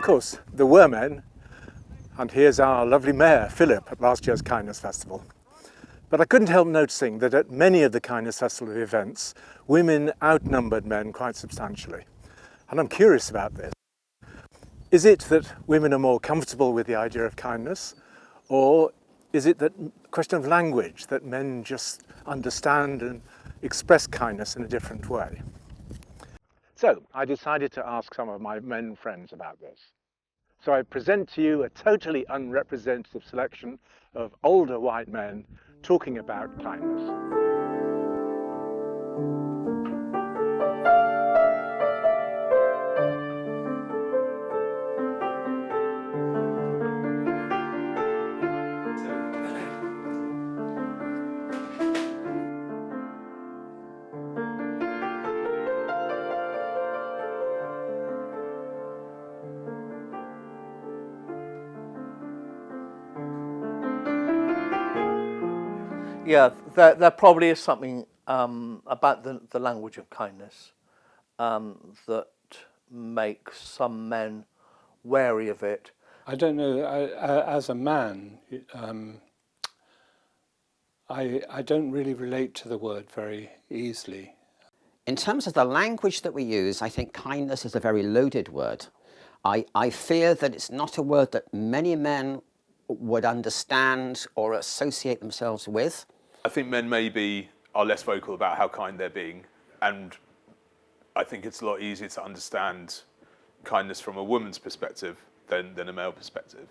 course, there were men, and here's our lovely mayor, Philip, at last year's Kindness Festival. But I couldn't help noticing that at many of the Kindness Festival events, women outnumbered men quite substantially. And I'm curious about this. Is it that women are more comfortable with the idea of kindness, or is it that question of language, that men just understand and express kindness in a different way? So I decided to ask some of my men friends about this. So I present to you a totally unrepresentative selection of older white men talking about kindness. Yeah, there probably is something about the language of kindness that makes some men wary of it. I don't know, as a man, I don't really relate to the word very easily. In terms of the language that we use, I think kindness is a very loaded word. I fear that it's not a word that many men would understand or associate themselves with. I think men maybe are less vocal about how kind they're being, and I think it's a lot easier to understand kindness from a woman's perspective than a male perspective.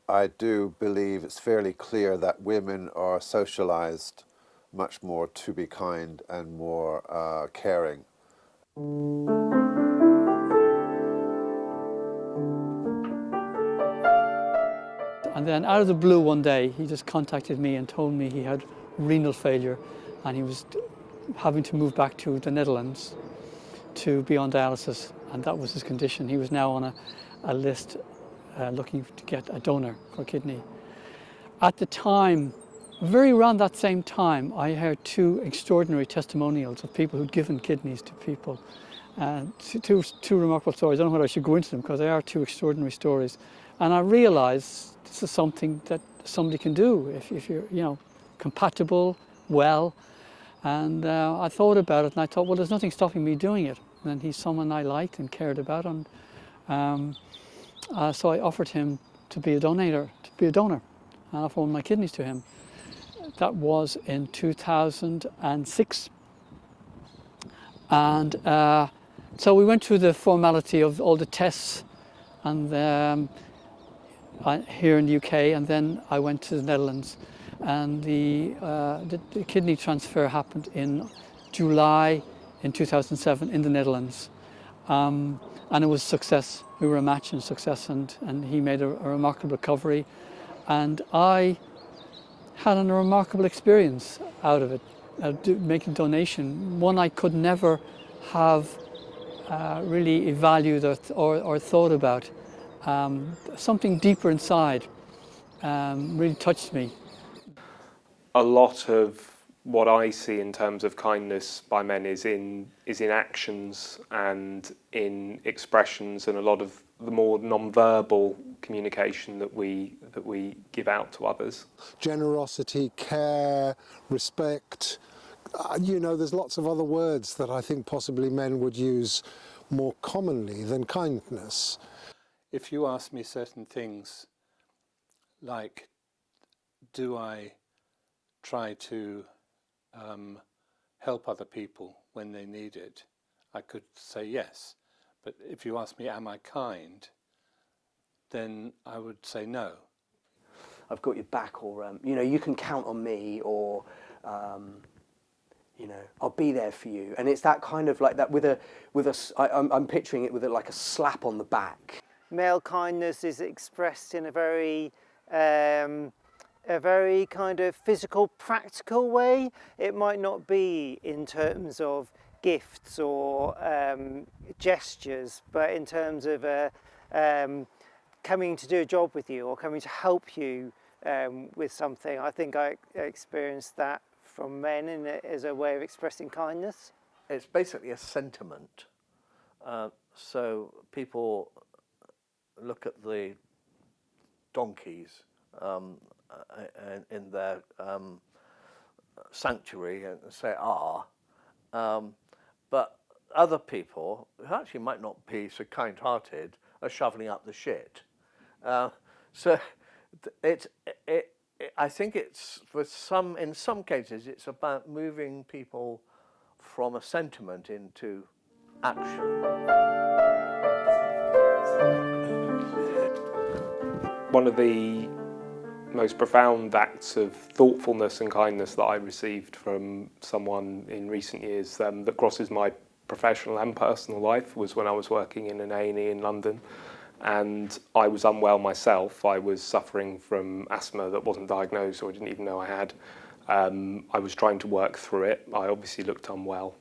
I do believe it's fairly clear that women are socialised much more to be kind and more caring. And then out of the blue one day, he just contacted me and told me he had renal failure and he was having to move back to the Netherlands to be on dialysis, and that was his condition. He was now on a list looking to get a donor for a kidney. At the time, very around that same time, I heard two extraordinary testimonials of people who'd given kidneys to people. Two remarkable stories. I don't know whether I should go into them because they are two extraordinary stories. And I realised this is something that somebody can do if you're, compatible, well. And I thought about it and I thought, well, there's nothing stopping me doing it. And he's someone I liked and cared about. And so I offered him to be a donor. And I offered my kidneys to him. That was in 2006. And so we went through the formality of all the tests and here in the UK, and then I went to the Netherlands. And the kidney transfer happened in July in 2007 in the Netherlands. And it was a success. We were a match in success, and he made a remarkable recovery. And I had a remarkable experience out of it, making donation. One I could never have really evaluated or thought about. Something deeper inside really touched me. A lot of what I see in terms of kindness by men is in actions and in expressions, and a lot of the more non-verbal communication that we give out to others. Generosity, care, respect. There's lots of other words that I think possibly men would use more commonly than kindness. If you ask me certain things, like, do I try to help other people when they need it, I could say yes. But if you ask me, am I kind, then I would say no. I've got your back, or you can count on me, or I'll be there for you. And it's that kind of like that I'm picturing it with like a slap on the back. Male kindness is expressed in a very kind of physical, practical way. It might not be in terms of gifts or gestures, but in terms of coming to do a job with you or coming to help you with something. I think I experienced that from men as a way of expressing kindness. It's basically a sentiment. So people look at the donkeys in their sanctuary and say, but other people who actually might not be so kind-hearted are shoveling up the shit. So I think it's in some cases it's about moving people from a sentiment into action. One of the most profound acts of thoughtfulness and kindness that I received from someone in recent years that crosses my professional and personal life was when I was working in an A&E in London, and I was unwell myself. I was suffering from asthma that wasn't diagnosed, or I didn't even know I had. I was trying to work through it. I obviously looked unwell.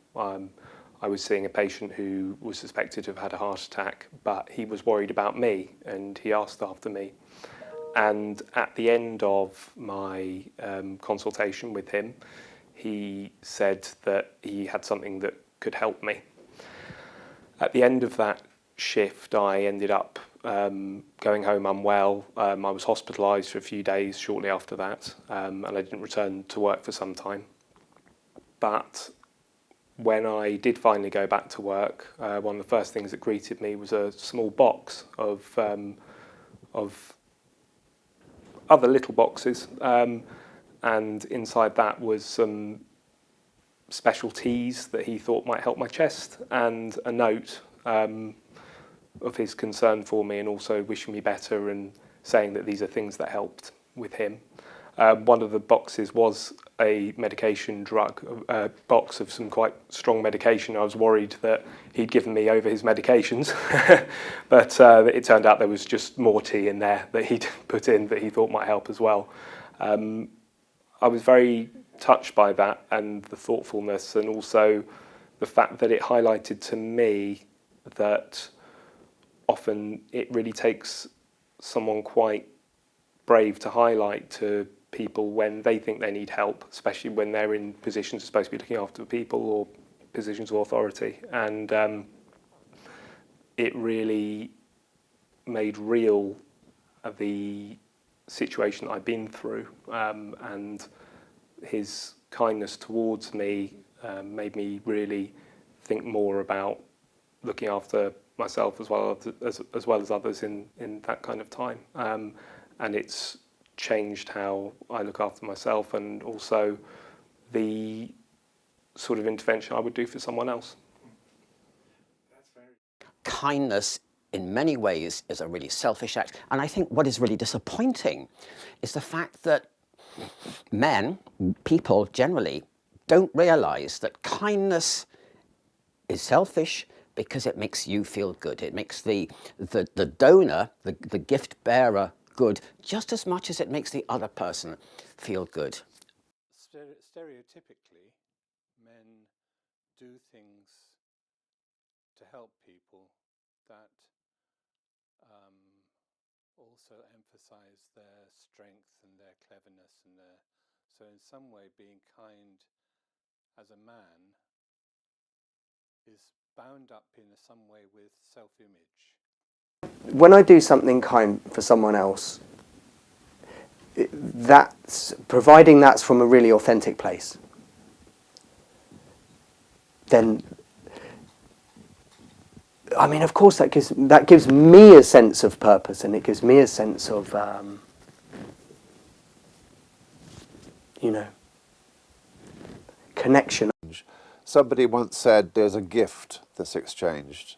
I was seeing a patient who was suspected to have had a heart attack, but he was worried about me and he asked after me. And at the end of my consultation with him, he said that he had something that could help me. At the end of that shift, I ended up going home unwell. I was hospitalised for a few days shortly after that, and I didn't return to work for some time. But when I did finally go back to work, one of the first things that greeted me was a small box of other little boxes, and inside that was some special teas that he thought might help my chest, and a note of his concern for me and also wishing me better and saying that these are things that helped with him. One of the boxes was a medication box of some quite strong medication. I was worried that he'd given me over his medications, but it turned out there was just more tea in there that he'd put in that he thought might help as well. I was very touched by that and the thoughtfulness, and also the fact that it highlighted to me that often it really takes someone quite brave to highlight to people when they think they need help, especially when they're in positions supposed to be looking after people or positions of authority. And it really made real the situation I'd been through, and his kindness towards me made me really think more about looking after myself as well as others in that kind of time. And it's changed how I look after myself and also the sort of intervention I would do for someone else. Kindness in many ways is a really selfish act. And I think what is really disappointing is the fact that men, people generally, don't realise that kindness is selfish because it makes you feel good. It makes the donor, the gift bearer, good just as much as it makes the other person feel good. Stereotypically, men do things to help people that also emphasize their strength and their cleverness and so in some way being kind as a man is bound up in some way with self-image. When I do something kind for someone else, providing that's from a really authentic place, then I mean, of course, that gives me a sense of purpose, and it gives me a sense of connection. Somebody once said there's a gift that's exchanged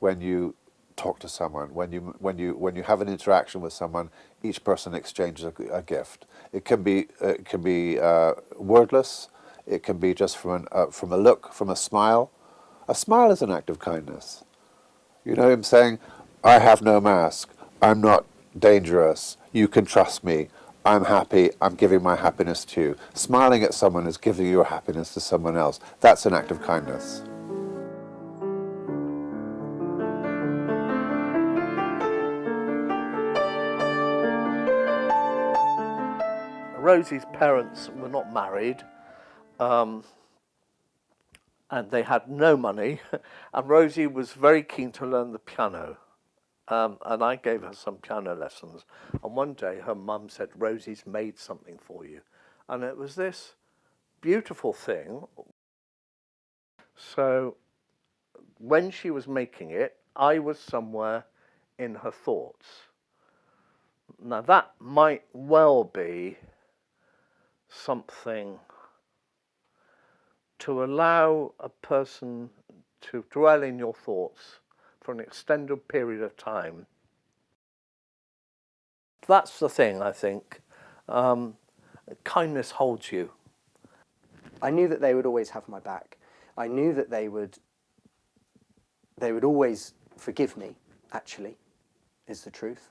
when you talk to someone, when you have an interaction with someone. Each person exchanges a gift. It can be wordless. It can be just from a look, from a smile. A smile is an act of kindness. You know him saying, "I have no mask. I'm not dangerous. You can trust me. I'm happy. I'm giving my happiness to you." Smiling at someone is giving your happiness to someone else. That's an act of kindness. Rosie's parents were not married, and they had no money, and Rosie was very keen to learn the piano. and I gave her some piano lessons. And one day her mum said, "Rosie's made something for you." And it was this beautiful thing. So when she was making it, I was somewhere in her thoughts. Now that might well be something to allow a person to dwell in your thoughts for an extended period of time. That's the thing, I think. Kindness holds you. I knew that they would always have my back. I knew that they would always forgive me, actually, is the truth.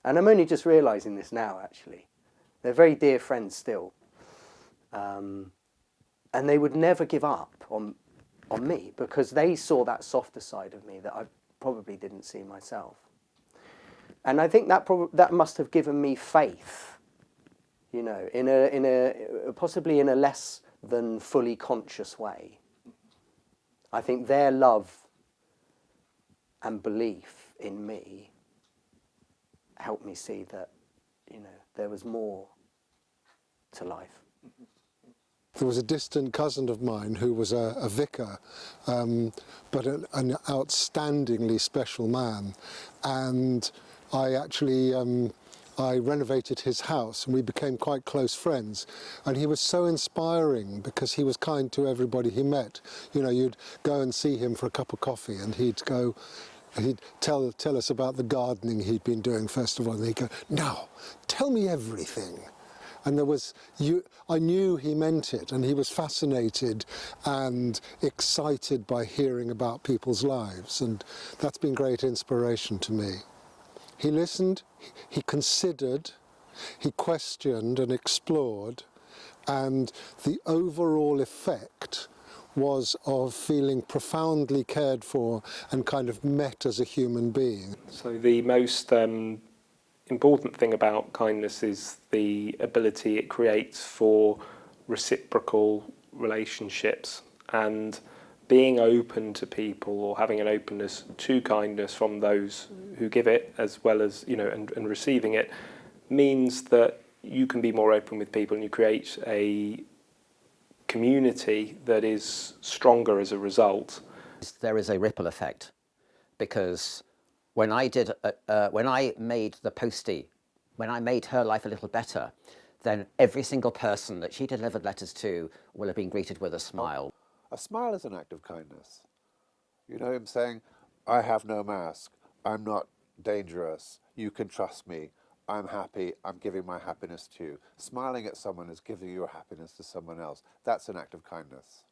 And I'm only just realising this now, actually. They're very dear friends still. And they would never give up on me because they saw that softer side of me that I probably didn't see myself. And I think that must have given me faith, you know, in a possibly in a less than fully conscious way. I think their love and belief in me helped me see that, you know, there was more to life. There was a distant cousin of mine who was a vicar, but an outstandingly special man. And I actually, I renovated his house and we became quite close friends. And he was so inspiring because he was kind to everybody he met. You know, you'd go and see him for a cup of coffee and he'd tell us about the gardening he'd been doing first of all. And he'd go, "Now, tell me everything." And I knew he meant it, and he was fascinated and excited by hearing about people's lives, and that's been great inspiration to me. He listened, he considered, he questioned and explored, and the overall effect was of feeling profoundly cared for and kind of met as a human being. So the most important thing about kindness is the ability it creates for reciprocal relationships, and being open to people or having an openness to kindness from those who give it as well as, you know, and receiving it means that you can be more open with people and you create a community that is stronger as a result. There is a ripple effect, because when I made the postie, when I made her life a little better, then every single person that she delivered letters to will have been greeted with a smile. A smile is an act of kindness. You know him saying, "I have no mask, I'm not dangerous, you can trust me, I'm happy, I'm giving my happiness to you." Smiling at someone is giving your happiness to someone else. That's an act of kindness.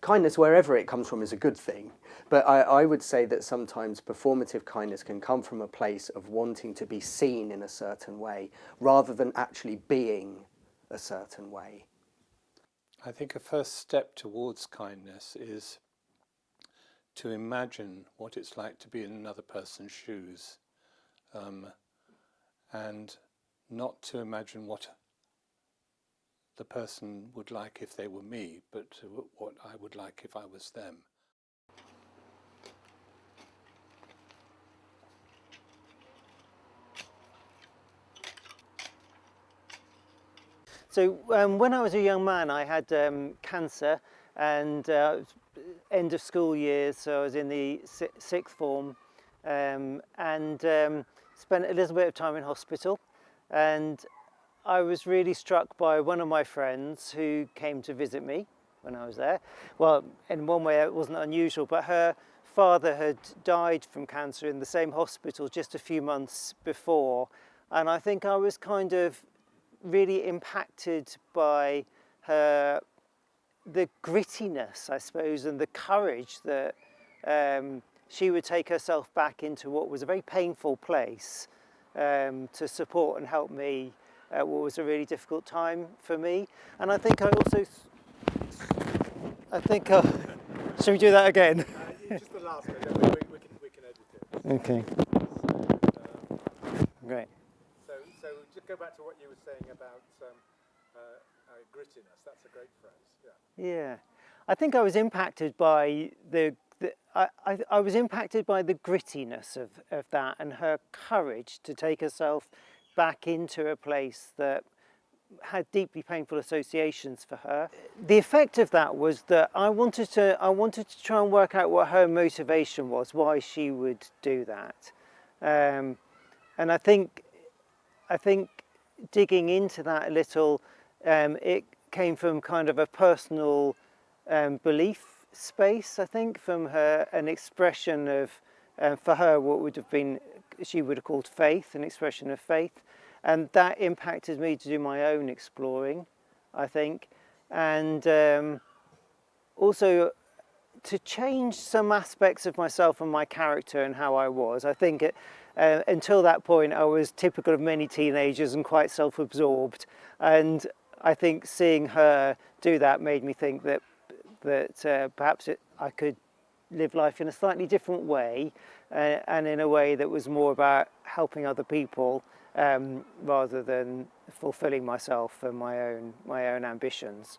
Kindness, wherever it comes from, is a good thing. But I would say that sometimes performative kindness can come from a place of wanting to be seen in a certain way rather than actually being a certain way. I think a first step towards kindness is to imagine what it's like to be in another person's shoes, and not to imagine what the person would like if they were me, but what I would like if I was them. So when I was a young man, I had cancer, and end of school years, so I was in the sixth form, and spent a little bit of time in hospital. And I was really struck by one of my friends who came to visit me when I was there. Well, in one way it wasn't unusual, but her father had died from cancer in the same hospital just a few months before. And I think I was kind of really impacted by the grittiness, I suppose, and the courage that she would take herself back into what was a very painful place to support and help me at what was a really difficult time for me. And I think I also, should we do that again? Just the last bit, we can edit it. Okay. Great. So just go back to what you were saying about grittiness. That's a great phrase. Yeah. Yeah, I think I was impacted by the I was impacted by the grittiness of that and her courage to take herself back into a place that had deeply painful associations for her. The effect of that was that I wanted to try and work out what her motivation was, why she would do that, and I think digging into that a little, it came from kind of a personal belief space, I think, from her, an expression of, for her, what would have been, she would have called faith, an expression of faith. And that impacted me to do my own exploring, I think. And also to change some aspects of myself and my character and how I was. I think until that point, I was typical of many teenagers and quite self-absorbed. And I think seeing her do that made me think that perhaps I could live life in a slightly different way, and in a way that was more about helping other people rather than fulfilling myself and my own ambitions.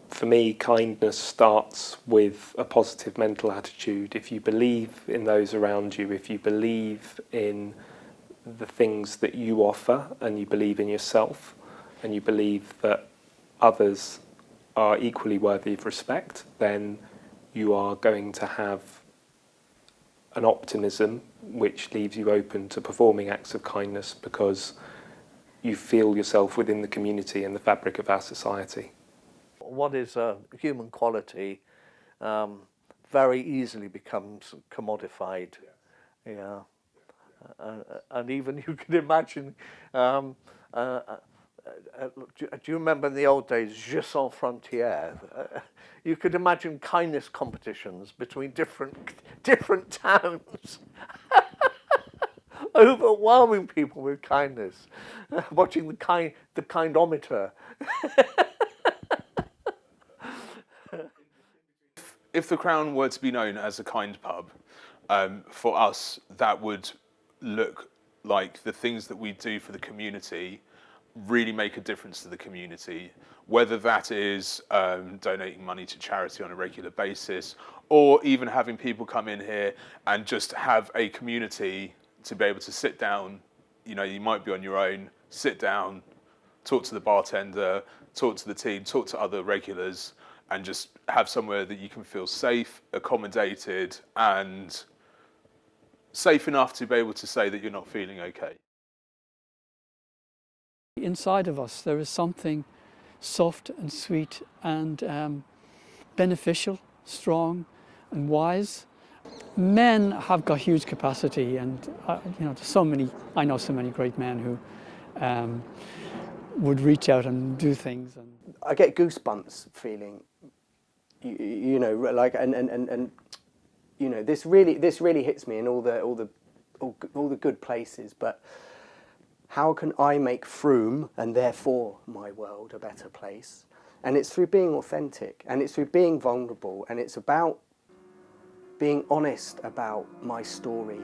For me, kindness starts with a positive mental attitude. If you believe in those around you, if you believe in the things that you offer, and you believe in yourself, and you believe that others are equally worthy of respect, then you are going to have an optimism which leaves you open to performing acts of kindness because you feel yourself within the community and the fabric of our society. What is a human quality very easily becomes commodified. Yeah. And even you can imagine, do you remember in the old days, Je sans frontières? You could imagine kindness competitions between different towns. Overwhelming people with kindness, watching the kindometer. If the Crown were to be known as a kind pub, for us that would look like the things that we do for the community really make a difference to the community, whether that is donating money to charity on a regular basis, or even having people come in here and just have a community to be able to sit down. You know, you might be on your own, sit down, talk to the bartender, talk to the team, talk to other regulars, and just have somewhere that you can feel safe, accommodated, and safe enough to be able to say that you're not feeling okay. Inside of us, there is something soft and sweet and beneficial, strong and wise. Men have got huge capacity, and there's so many. I know so many great men who would reach out and do things. And I get goosebumps feeling, like and this really hits me in all the good places, but. How can I make Frome, and therefore my world, a better place? And it's through being authentic, and it's through being vulnerable, and it's about being honest about my story.